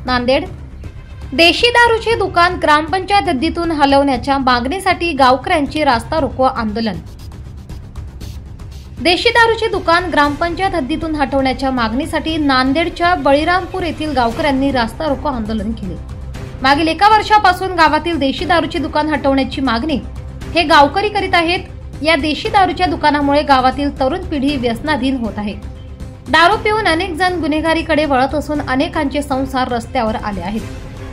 नांदेड देशी दारूचे दुकान ग्रामपंचायत हद्दीतून हलवण्याच्या मागणीसाठी गावकऱ्यांची रास्ता रोको आंदोलन। देशी दारूचे दुकान ग्रामपंचायत हद्दीतून हटवण्याच्या मागणीसाठी नांदेडच्या बळीरामपूर येथील गावकऱ्यांनी रास्ता रोको आंदोलन केले। मागील 1 वर्षापासून गावातील देशी दारूचे दुकान हटवण्याची मागणी हे गावकरी करीत आहेत। या देशी दारूच्या दुकानामुळे गावातील तरुण पिढी व्यसनाधीन होत आहे। दारू पिऊन अनेक जण गुन्हेगारीकडे वळत असून अनेकांचे संसार रस्त्यावर आले आहेत।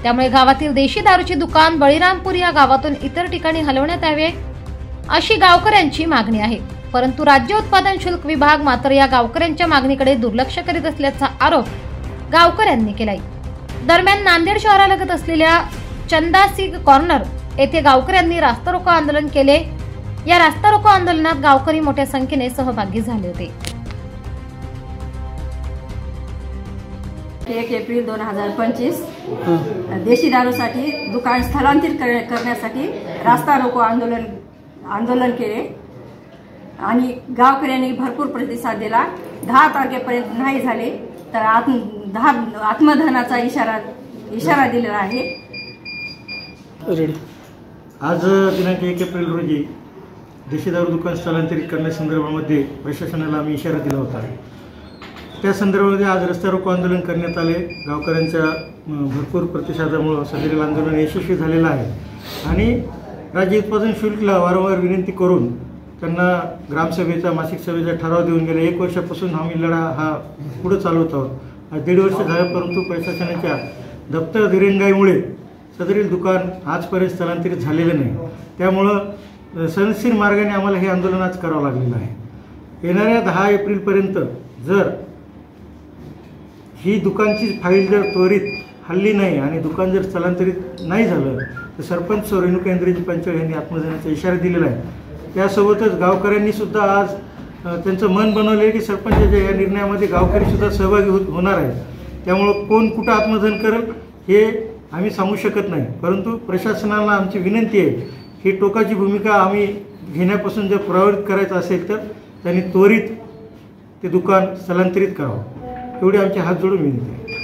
त्यामुळे गावातील देशी दारूचे दुकान बळीरामपूर या गावातून इतर ठिकाणी हलवण्यात यावे अशी गावकऱ्यांची मागणी आहे। परंतु राज्य उत्पादन शुल्क विभाग मात्र या गावकऱ्यांच्या मागणीकडे दुर्लक्ष करीत असल्याचा आरोप गावकऱ्यांनी केलाय। दरम्यान नांदेड शहरालगत असलेल्या चंदासिग कॉर्नर येथे गावकऱ्यांनी रास्ता रोको आंदोलन केले। या रास्ता रोको आंदोलनात गावकरी मोठ्या संख्येने सहभागी झाले होते। 1 एप्रिल 2025 देशी दारूसाठी दुकान स्थलांतरित करण्यासाठी रास्ता रोको आंदोलन केले आणि गावकऱ्यांनी भरपूर प्रतिसाद दिला। 10 तारखेपर्यंत नाही झाले तर आत्मदहनाचा इशारा दिलेला आहे। आज दिनांक 1 एप्रिल रोजी देशी दारू दुकान स्थलांतरित करण्यासंदर्भामध्ये प्रशासनाला आम्ही इशारा दिला होता। त्या संदर्भामध्ये आज रस्ता रोको आंदोलन करण्यात आले। गावकऱ्यांच्या भरपूर प्रतिसादामुळे सदरील आंदोलन यशस्वी झालेलं आहे आणि राज्य उत्पादन शुल्कला वारंवार विनंती करून त्यांना ग्रामसभेचा मासिक सभेचा ठराव देऊन गेले। 1 वर्षापासून आम्ही लढा हा पुढे चालवत आहोत। आज 1.5 वर्ष झाले परंतु प्रशासनाच्या दप्तर दिरंगाईमुळे सदरील दुकान आजपर्यंत स्थलांतरित झालेलं नाही। त्यामुळं सनसीर मार्गाने आम्हाला हे आंदोलन आज करावं लागलेलं आहे। येणाऱ्या 10 एप्रिलपर्यंत जर ही दुकानची फाईल जर त्वरित हल्ली नाही आणि दुकान जर स्थलांतरित नाही झालं तर सरपंच रेणुका इंद्रजी पंचाळ यांनी आत्मदहनाचा इशारा दिलेला आहे। त्यासोबतच गावकऱ्यांनी सुद्धा आज त्यांचं मन बनवलं आहे की सरपंचाच्या या निर्णयामध्ये गावकरी सुद्धा सहभागी होणार आहेत। त्यामुळं कोण कुठं आत्मदहन करेल हे आम्ही सांगू शकत नाही, परंतु प्रशासनाला आमची विनंती आहे ही टोकाची भूमिका आम्ही घेण्यापासून जर प्रवृत्त करायचं असेल तर त्यांनी त्वरित ते दुकान स्थलांतरित करावं एवढी आमची हात जोडून विनंती आहे।